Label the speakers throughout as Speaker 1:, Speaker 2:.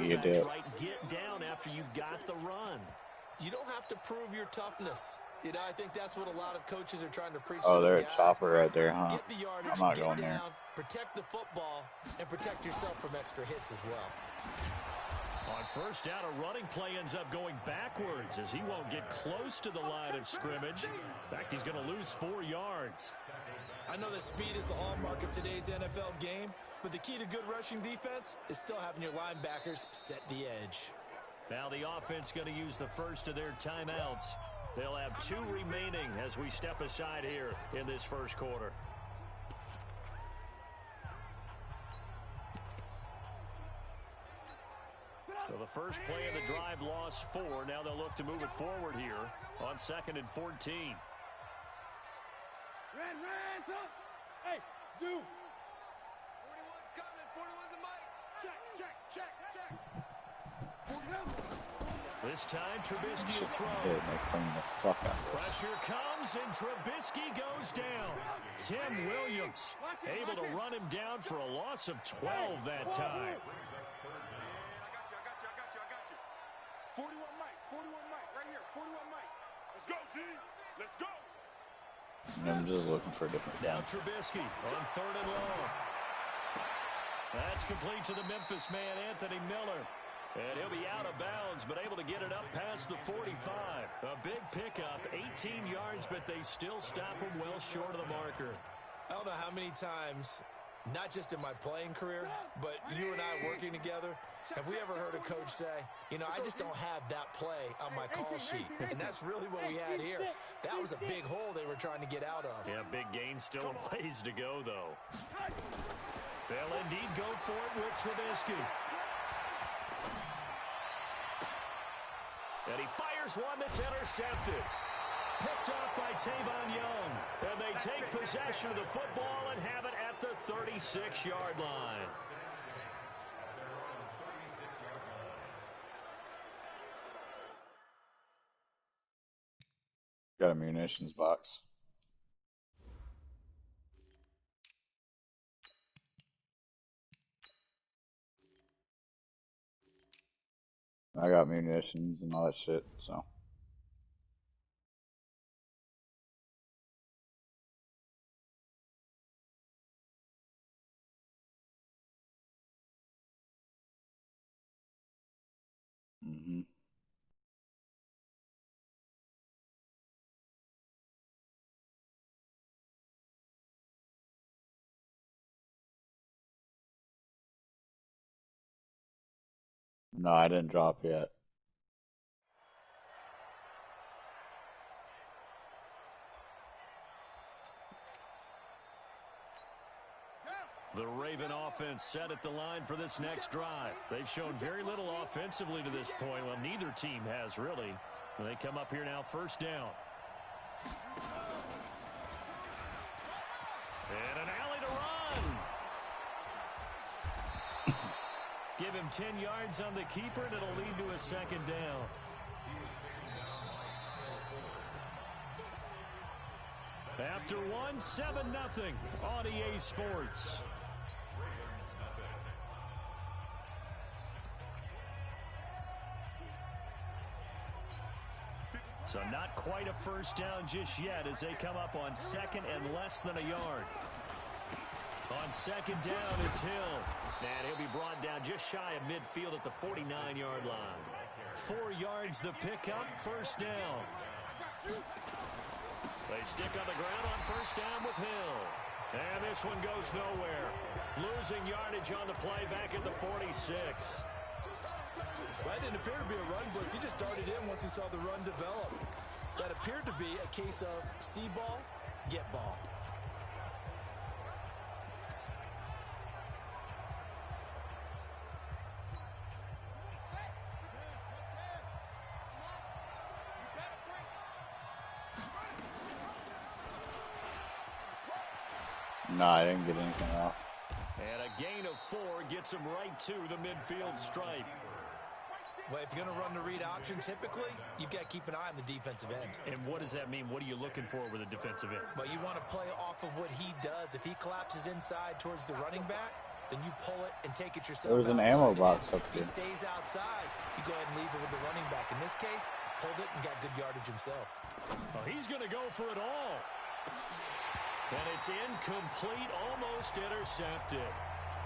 Speaker 1: you did.
Speaker 2: Right, get down after you got the run.
Speaker 3: You don't have to prove your toughness. You know, I think that's what a lot of coaches are trying to preach.
Speaker 1: Oh,
Speaker 3: to
Speaker 1: there's
Speaker 3: the
Speaker 1: a
Speaker 3: guys.
Speaker 1: chopper right there, huh?
Speaker 3: Get the yardage,
Speaker 1: I'm not
Speaker 3: get
Speaker 1: going
Speaker 3: down,
Speaker 1: there.
Speaker 3: protect the football, and protect yourself from extra hits as well.
Speaker 2: On first down, a running play ends up going backwards as he won't get close to the line of scrimmage. In fact, he's going to lose 4 yards.
Speaker 3: I know that speed is the hallmark of today's NFL game, but the key to good rushing defense is still having your linebackers set the edge.
Speaker 2: Now the offense going to use the first of their timeouts. They'll have 2 remaining as we step aside here in this first quarter. So the first play of the drive lost 4. Now they'll look to move it forward here on 2nd and 14.
Speaker 4: Hands up. Hey, zoom. 41's coming. 41's the mic. Check. 41.
Speaker 2: This time, Trubisky will throw.
Speaker 1: They clean the fuck out.
Speaker 2: Pressure comes, and Trubisky goes down. Tim Williams able to run him down for a loss of 12 that time.
Speaker 4: I got you. 41 mic, right here. 41 mic. Let's go, D. Let's go.
Speaker 1: I'm just looking for a different
Speaker 2: Now
Speaker 1: down.
Speaker 2: Trubisky on 3rd and long. That's complete to the Memphis man, Anthony Miller. And he'll be out of bounds, but able to get it up past the 45. A big pickup, 18 yards, but they still stop him well short of the marker.
Speaker 3: I don't know how many times, not just in my playing career, but you and I working together, have we ever heard a coach say, you know, I just don't have that play on my call sheet. And that's really what we had here. That was a big hole they were trying to get out of.
Speaker 2: Yeah, big gain, still a ways to go, though. They'll indeed go for it with Trubisky. And he fires one that's intercepted. Picked off by Tavon Young. And they take possession of the football and have it at the 36-yard line.
Speaker 1: Got a munitions box. I got munitions and all that shit, so. No, I didn't drop yet.
Speaker 2: The Raven offense set at the line for this next drive. They've shown very little offensively to this point. Well, neither team has, really. They come up here now, first down. And an alley to run. Give him 10 yards on the keeper, and it'll lead to a second down. After one, 7-0 on EA Sports. So not quite a first down just yet as they come up on 2nd and less than a yard. On 2nd down, it's Hill. And he'll be brought down just shy of midfield at the 49-yard line. 4 yards the pickup, first down. They stick on the ground on first down with Hill. And this one goes nowhere. Losing yardage on the play back at the 46.
Speaker 3: Well, that didn't appear to be a run blitz. He just darted in once he saw the run develop. That appeared to be a case of see ball, get ball.
Speaker 1: No, I didn't get anything off.
Speaker 2: And a gain of 4 gets him right to the midfield stripe.
Speaker 3: Well, if you're going to run the read option, typically, you've got to keep an eye on the defensive end.
Speaker 2: And what does that mean? What are you looking for with a defensive end?
Speaker 3: Well, you want to play off of what he does. If he collapses inside towards the running back, then you pull it and take it yourself.
Speaker 1: There was an ammo box up
Speaker 3: If
Speaker 1: here.
Speaker 3: he stays outside, you go ahead and leave it with the running back. In this case, pulled it and got good yardage himself.
Speaker 2: Well, he's going to go for it all. And it's incomplete, almost intercepted.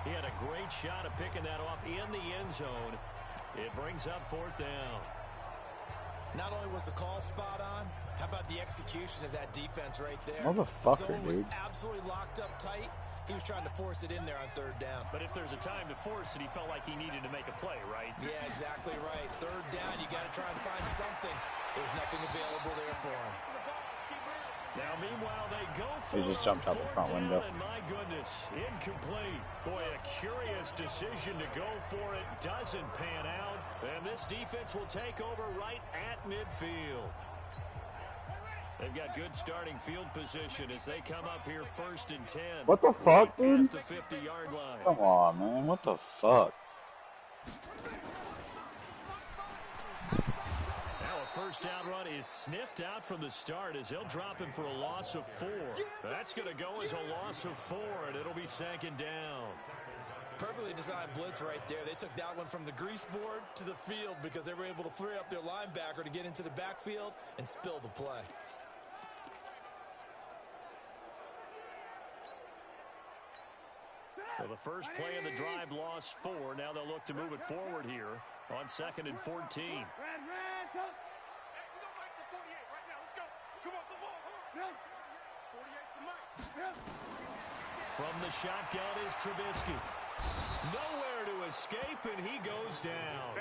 Speaker 2: He had a great shot at picking that off in the end zone. It brings up 4th down.
Speaker 3: Not only was the call spot on, how about the execution of that defense right there?
Speaker 1: Motherfucker,
Speaker 3: Zone was
Speaker 1: dude.
Speaker 3: absolutely locked up tight. He was trying to force it in there on 3rd down.
Speaker 2: But if there's a time to force it, he felt like he needed to make a play, right?
Speaker 3: Yeah, exactly right. 3rd down, you got to try and find something. There's nothing available there for him.
Speaker 2: Now, meanwhile, they go for
Speaker 1: He just jumped out the front window.
Speaker 2: And my goodness, incomplete. Boy, a curious decision to go for it. Doesn't pan out. And this defense will take over right at midfield. They've got good starting field position as they come up here 1st and 10.
Speaker 1: What the fuck,
Speaker 2: Right
Speaker 1: dude?
Speaker 2: past the 50-yard line.
Speaker 1: Come on, man. What the fuck?
Speaker 2: Now a 1st down run is sniffed out from the start as they'll drop him for a loss of 4. That's going to go as a loss of 4, and it'll be 2nd down.
Speaker 3: Perfectly designed blitz right there. They took that one from the grease board to the field because they were able to free up their linebacker to get into the backfield and spill the play.
Speaker 2: So the first play of the drive lost 4. Now they'll look to move it forward here on 2nd and 14. From the shotgun is Trubisky. Nowhere to escape, and he goes down.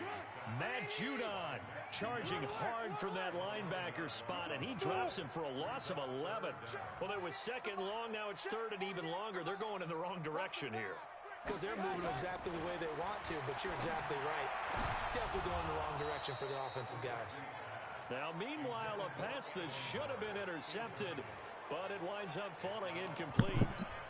Speaker 2: Matt Judon charging hard from that linebacker spot, and he drops him for a loss of 11. Well, it was 2nd and long. Now it's 3rd and even longer. They're going in the wrong direction here.
Speaker 3: Because they're moving exactly the way they want to, but you're exactly right. Definitely going in the wrong direction for the offensive guys.
Speaker 2: Now, meanwhile, a pass that should have been intercepted, but it winds up falling incomplete.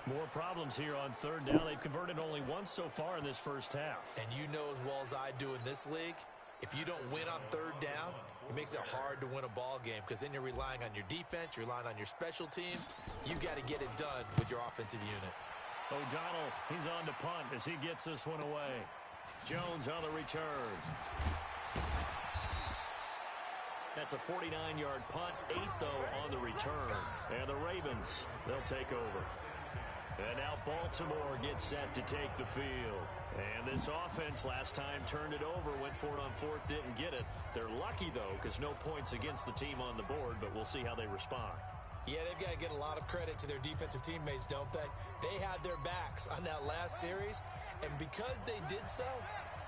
Speaker 2: More problems here on 3rd down. They've converted only once so far in this first half.
Speaker 3: And you know as well as I do in this league, if you don't win on 3rd down, it makes it hard to win a ball game because then you're relying on your defense, you're relying on your special teams. You've got to get it done with your offensive unit.
Speaker 2: O'Donnell, he's on to punt as he gets this one away. Jones on the return. That's a 49-yard punt, 8, though, on the return. And the Ravens, they'll take over. And now Baltimore gets set to take the field. And this offense last time turned it over, went for it on 4th, didn't get it. They're lucky, though, because no points against the team on the board, but we'll see how they respond.
Speaker 3: Yeah, they've got to get a lot of credit to their defensive teammates, don't they? They had their backs on that last series, and because they did so,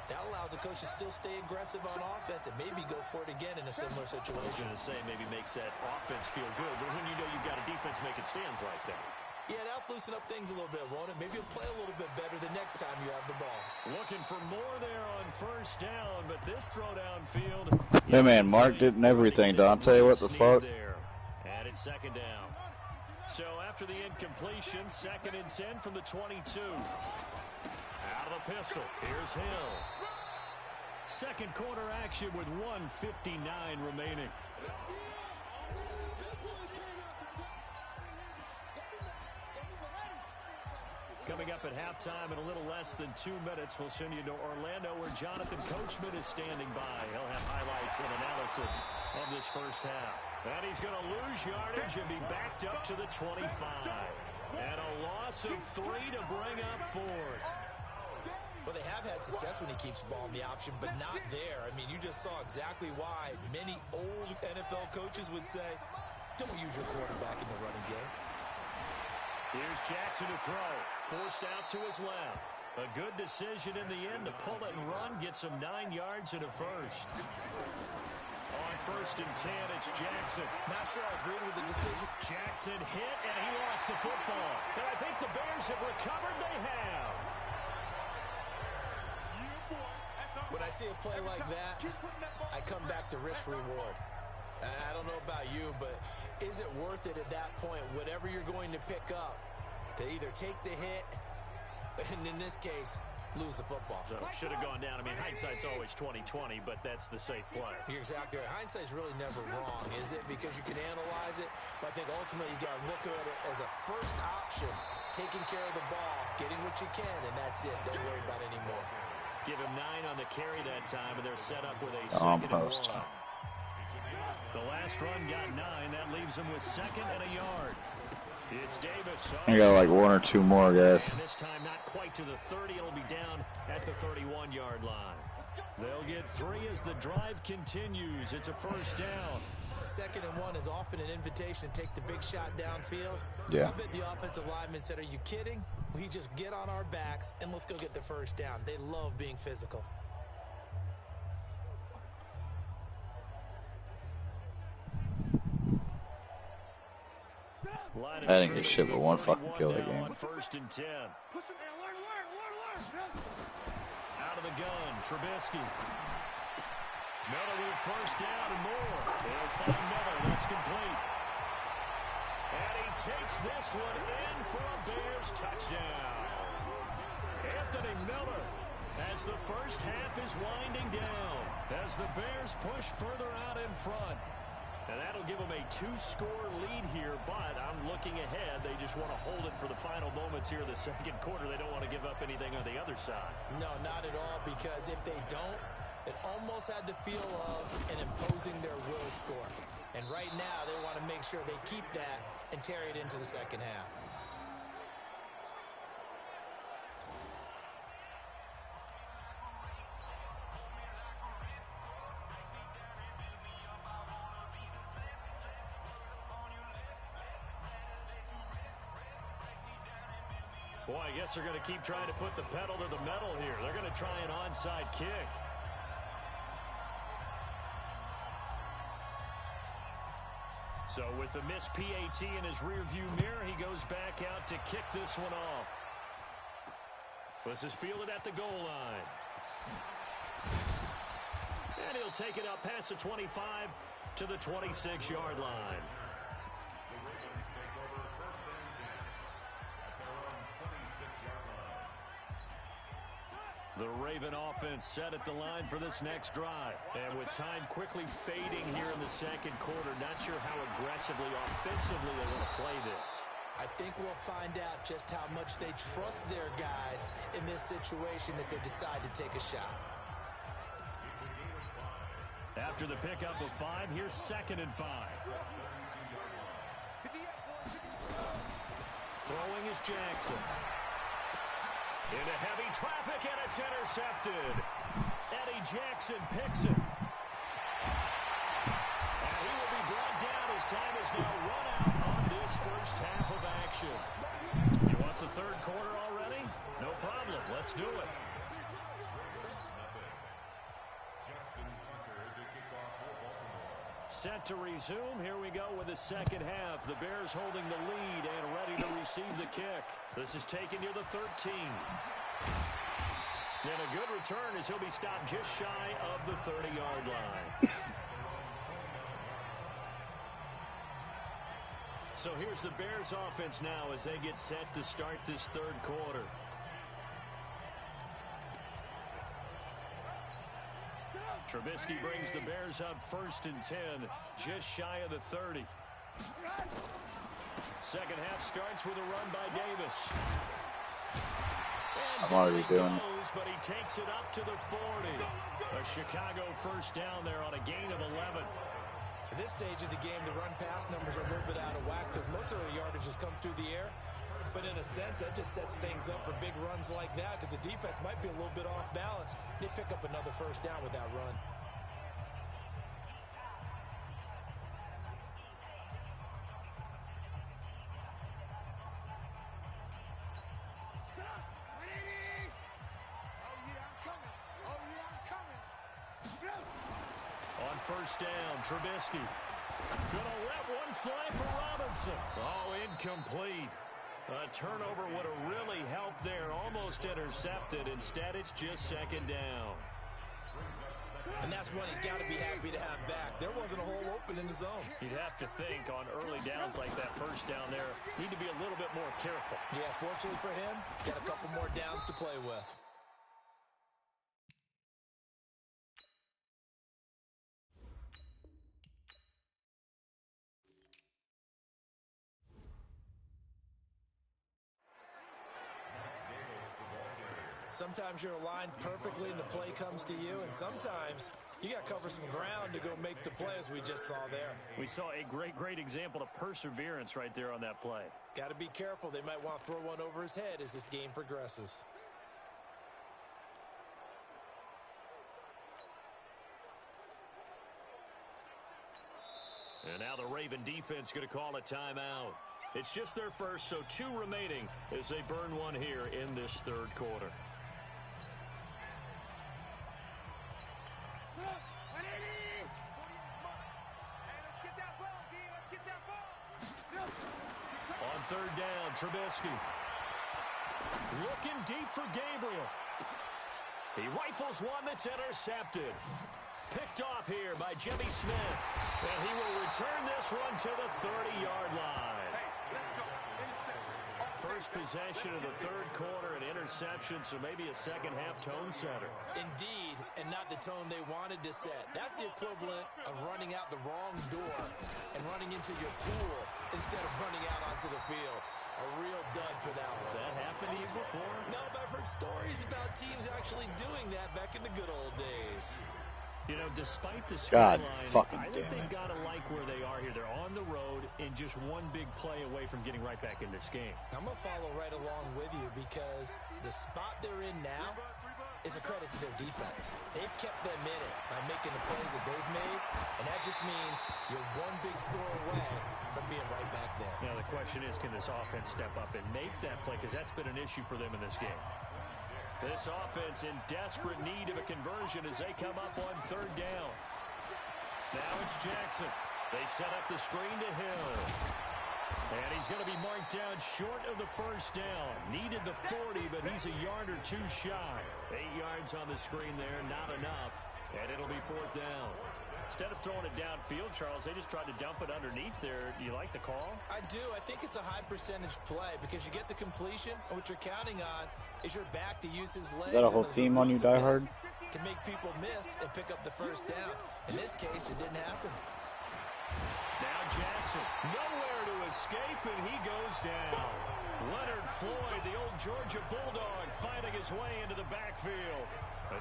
Speaker 3: that allows the coach to still stay aggressive on offense and maybe go for it again in a similar situation.
Speaker 2: I was going to say maybe makes that offense feel good, but when you know you've got a defense making stands like that.
Speaker 3: Yeah, that'll loosen up things a little bit, won't it? Maybe you'll play a little bit better the next time you have the ball.
Speaker 2: Looking for more there on 1st down, but this throw downfield.
Speaker 1: Hey, man, marked it and everything, Dante. What the fuck?
Speaker 2: There. And it's 2nd down. So after the incompletion, 2nd and 10 from the 22. Out of the pistol. Here's Hill. 2nd quarter action with 1:59 remaining. Coming up at halftime in a little less than 2 minutes, we'll send you to Orlando where Jonathan Coachman is standing by. He'll have highlights and analysis of this first half. And he's going to lose yardage and be backed up to the 25. And a loss of 3 to bring up 4.
Speaker 3: Well, they have had success when he keeps the ball in the option, but not there. I mean, you just saw exactly why many old NFL coaches would say, don't use your quarterback in the running game.
Speaker 2: Here's Jackson to throw. Forced out to his left. A good decision in the end to pull it and run. Gets him 9 yards and a first. On 1st and 10, it's Jackson.
Speaker 3: Not sure I agree with the decision.
Speaker 2: Jackson hit, and he lost the football. And I think the Bears have recovered. They have.
Speaker 3: When I see a play like that, I come back to risk reward. I don't know about you, but is it worth it at that point, whatever you're going to pick up, to either take the hit, and in this case, lose the football.
Speaker 2: So should have gone down. I mean, hindsight's always 20/20, but that's the safe play.
Speaker 3: You're exactly right. Hindsight's really never wrong, is it? Because you can analyze it, but I think ultimately you got to look at it as a first option, taking care of the ball, getting what you can, and that's it. Don't worry about it anymore.
Speaker 2: Give him 9 on the carry that time, and they're set up with a second and 1. The last run got 9. That leaves him with 2nd and a yard. It's Davis.
Speaker 1: I got like 1 or 2 more, guys.
Speaker 2: And this time not quite to the 30. It'll be down at the 31-yard line. They'll get 3 as the drive continues. It's a first down.
Speaker 3: 2nd and 1 is often an invitation to take the big shot downfield.
Speaker 1: Yeah.
Speaker 3: I bet the offensive lineman said, are you kidding? We just get on our backs and let's go get the first down. They love being physical.
Speaker 1: I didn't get shit but 1 fucking kill that game.
Speaker 2: 1st and 10. Out of the gun, Trubisky. Miller with first down and more. They'll find Miller. That's complete. And he takes this one in for a Bears touchdown. Anthony Miller, as the first half is winding down, as the Bears push further out in front. And that'll give them a 2-score lead here, but I'm looking ahead. They just want to hold it for the final moments here in the second quarter. They don't want to give up anything on the other side.
Speaker 3: No, not at all, because if they don't, it almost had the feel of an imposing their will score. And right now, they want to make sure they keep that and carry it into the second half.
Speaker 2: Boy, I guess they're going to keep trying to put the pedal to the metal here. They're going to try an onside kick. So with the missed PAT in his rearview mirror, he goes back out to kick this one off. This is fielded at the goal line. And he'll take it up past the 25 to the 26-yard line. The Raven offense set at the line for this next drive. And with time quickly fading here in the second quarter, not sure how aggressively, offensively they want to play this.
Speaker 3: I think we'll find out just how much they trust their guys in this situation if they decide to take a shot.
Speaker 2: After the pickup of 5, here's 2nd and 5. Throwing is Jackson. Into heavy traffic, and it's intercepted. Eddie Jackson picks it. And he will be brought down as time is now run out on this first half of action. You want the third quarter already? No problem. Let's do it. Set to resume. Here we go with the second half. The Bears holding the lead and ready to receive the kick. This is taken near the 13. And a good return as he'll be stopped just shy of the 30-yard line. So here's the Bears offense now as they get set to start this third quarter. Trubisky brings the Bears up 1st and 10, just shy of the 30. Second half starts with a run by Davis. And
Speaker 1: I'm already doing it.
Speaker 2: goes, but he takes it up to the 40. A Chicago first down there on a gain of 11.
Speaker 3: At this stage of the game, the run-pass numbers are a little bit out of whack because most of the yardage has come through the air. But in a sense, that just sets things up for big runs like that because the defense might be a little bit off balance. They pick up another first down with that run.
Speaker 2: On first down, Trubisky. Gonna let one fly for Robinson. Oh, incomplete. A turnover would have really helped there. Almost intercepted. Instead, it's just second down.
Speaker 3: And that's one he's got to be happy to have back. There wasn't a hole open in the zone.
Speaker 2: You'd have to think on early downs like that first down there, need to be a little bit more careful.
Speaker 3: Yeah, fortunately for him, got a couple more downs to play with. Sometimes you're aligned perfectly and the play comes to you, and sometimes you got to cover some ground to go make the play, as we just saw there.
Speaker 2: We saw a great example of perseverance right there on that play.
Speaker 3: Got to be careful. They might want to throw one over his head as this game progresses.
Speaker 2: And now the Raven defense going to call a timeout. It's just their first, so 2 remaining as they burn one here in this third quarter. On third down, Trubisky. Looking deep for Gabriel. He rifles one that's intercepted. Picked off here by Jimmy Smith. And he will return this one to the 30-yard line. First possession of the third quarter, an interception, so maybe a second-half tone setter.
Speaker 3: Indeed, and not the tone they wanted to set. That's the equivalent of running out the wrong door and running into your pool instead of running out onto the field. A real dud for that one.
Speaker 2: Has that happened to you before?
Speaker 3: No, but I've heard stories about teams actually doing that back in the good old days.
Speaker 2: You know, despite the
Speaker 1: God
Speaker 2: scoreline,
Speaker 1: fucking
Speaker 2: I think
Speaker 1: damn
Speaker 2: they've
Speaker 1: it.
Speaker 2: got to like where they are here. They're on the road and just one big play away from getting right back in this game.
Speaker 3: I'm going to follow right along with you because the spot they're in now is a credit to their defense. They've kept them in it by making the plays that they've made, and that just means you're one big score away from being right back there.
Speaker 2: Now, the question is, can this offense step up and make that play? Because that's been an issue for them in this game. This offense in desperate need of a conversion as they come up on third down. Now it's Jackson. They set up the screen to Hill. And he's going to be marked down short of the first down. Needed the 40, but he's a yard or 2 shy. 8 yards on the screen there, not enough. And it'll be fourth down. Instead of throwing it downfield, Charles, they just tried to dump it underneath there. Do you like the call?
Speaker 3: I do. I think it's a high percentage play because you get the completion, and what you're counting on is your back to use his legs.
Speaker 1: Is that a whole team on you, Die Hard?
Speaker 3: To make people miss and pick up the first down. In this case, it didn't happen.
Speaker 2: Now Jackson, nowhere to escape, and he goes down. Leonard Floyd, the old Georgia Bulldog, finding his way into the backfield.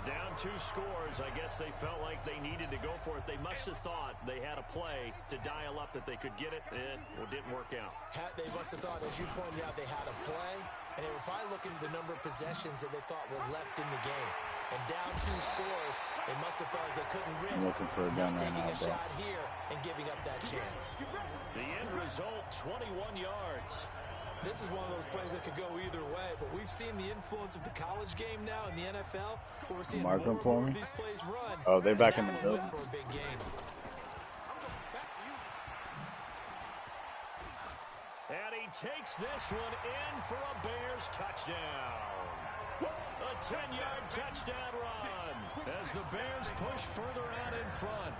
Speaker 2: Down 2 scores. I guess they felt like they needed to go for it. They must have thought they had a play to dial up that they could get it. It didn't work out.
Speaker 3: They must have thought, as you pointed out, they had a play, and they were probably looking at the number of possessions that they thought were left in the game. And down 2 scores, they must have felt like they couldn't risk
Speaker 1: looking for a gun right
Speaker 3: taking
Speaker 1: now,
Speaker 3: a
Speaker 1: bro.
Speaker 3: shot here and giving up that chance.
Speaker 2: The end result, 21 yards.
Speaker 3: This is one of those plays that could go either way, but we've seen the influence of the college game now in the NFL, where we're seeing
Speaker 1: Mark
Speaker 3: more
Speaker 1: them for
Speaker 3: and more
Speaker 1: me.
Speaker 3: of these plays run.
Speaker 1: Oh, they're back
Speaker 3: and
Speaker 1: in the
Speaker 3: that will win
Speaker 1: building.
Speaker 3: for a big game.
Speaker 2: And he takes this one in for a Bears touchdown. A 10-yard touchdown run as the Bears push further out in front.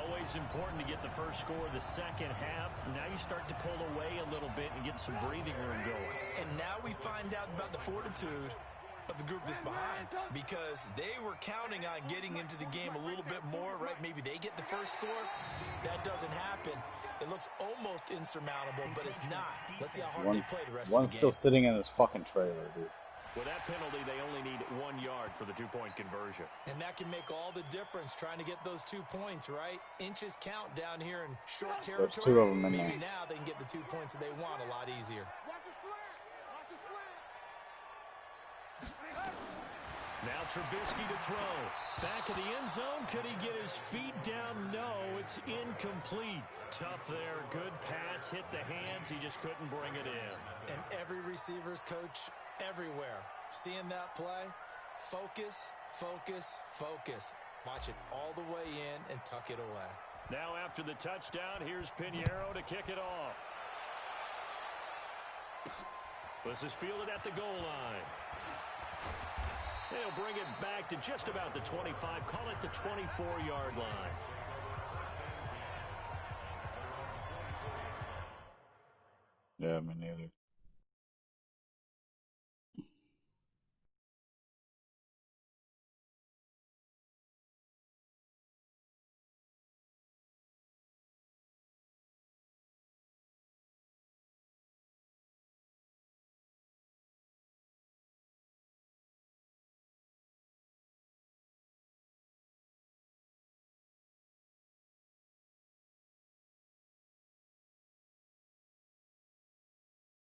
Speaker 2: Always important to get the first score of the second half. Now you start to pull away a little bit and get some breathing room going.
Speaker 3: And now we find out about the fortitude of the group that's behind, because they were counting on getting into the game a little bit more, right? Maybe they get the first score. That doesn't happen. It looks almost insurmountable, but it's not. Let's see how hard they play the rest of the
Speaker 1: One's
Speaker 3: game.
Speaker 1: still sitting in his fucking trailer, dude.
Speaker 2: With that penalty, they only need 1 yard for the 2-point conversion.
Speaker 3: And that can make all the difference, trying to get those 2 points, right? Inches count down here in short territory.
Speaker 1: There's 2 of them in
Speaker 3: Maybe
Speaker 1: there.
Speaker 3: now they can get the 2 points that they want a lot easier.
Speaker 4: Watch his flat. Watch his flat.
Speaker 2: Now Trubisky to throw. Back of the end zone. Could he get his feet down? No, it's incomplete. Tough there. Good pass. Hit the hands. He just couldn't bring it in.
Speaker 3: And every receiver's coach everywhere, seeing that play, focus, focus, focus. Watch it all the way in and tuck it away.
Speaker 2: Now after the touchdown, here's Pinheiro to kick it off. This is fielded at the goal line. They'll bring it back to just about the 25. Call it the 24-yard line.
Speaker 1: Yeah, me neither.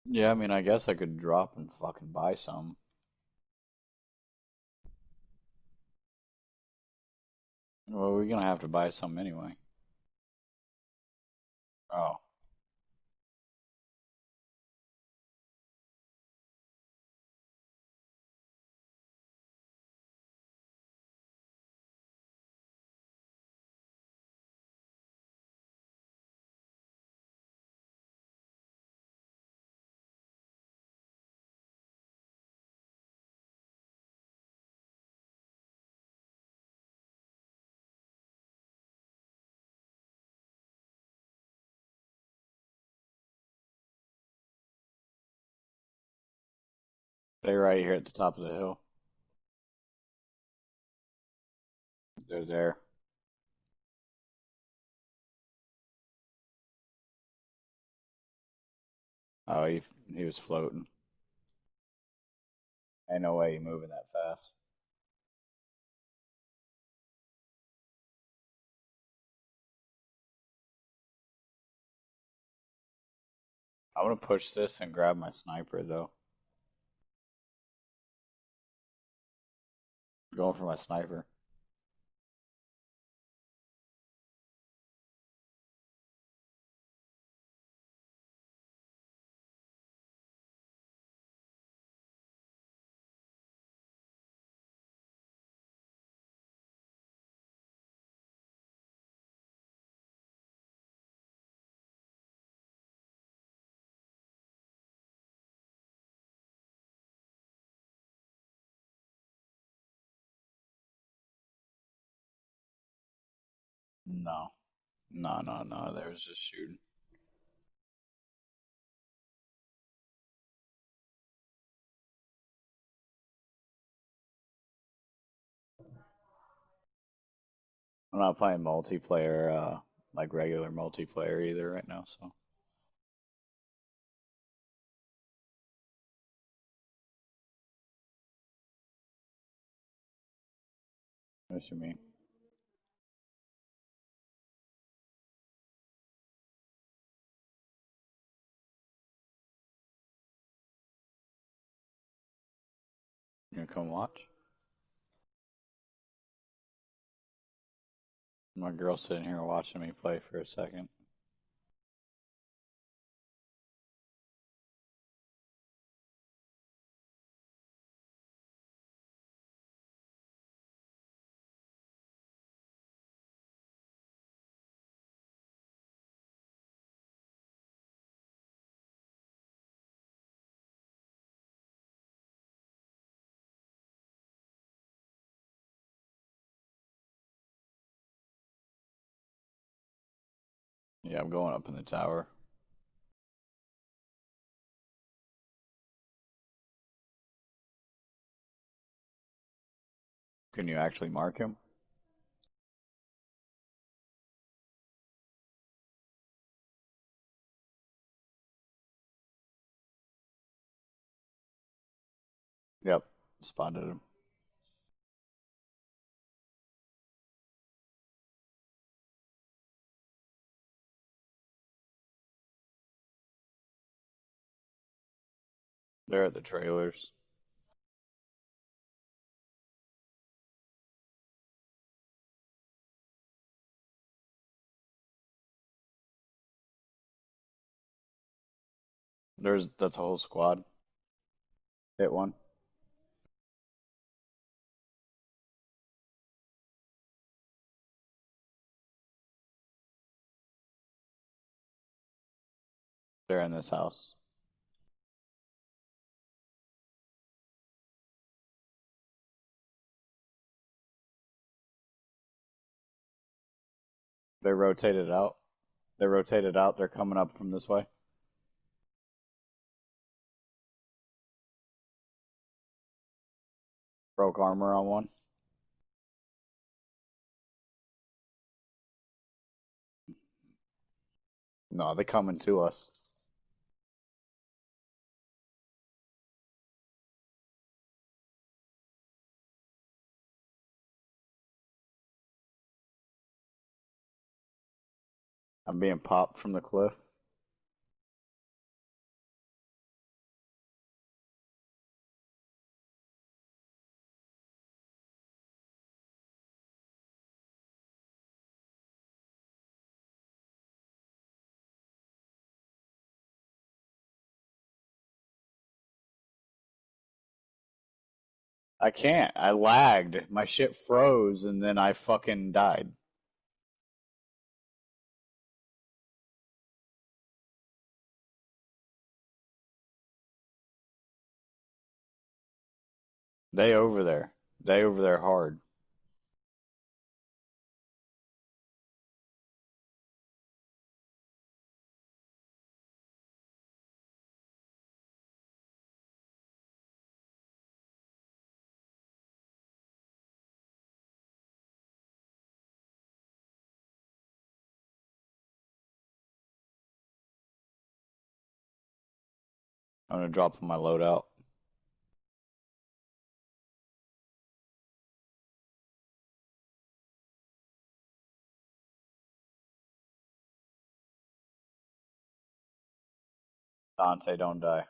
Speaker 1: Yeah, I mean, I guess I could drop and fucking buy some. Well, we're gonna have to buy some anyway. Oh, they're right here at the top of the hill. They're there. Oh, he was floating. Ain't no way he moving that fast. I want to push this and grab my sniper though. Going for my sniper. No, no. They was just shooting. I'm not playing multiplayer, like regular multiplayer either right now. So, what you mean? You gonna come watch? My girl's sitting here watching me play for a second. Yeah, I'm going up in the tower. Can you actually mark him? Yep, spotted him. They're at the trailers. That's a whole squad. Hit one. They're in this house. They rotated out. They rotated out. They're coming up from this way. Broke armor on one. No, they're coming to us. I'm being popped from the cliff. I can't. I lagged. My shit froze and then I fucking died. They over there. They over there hard. I'm gonna drop my loadout. Dante, don't die.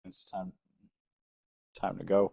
Speaker 1: It's time to go.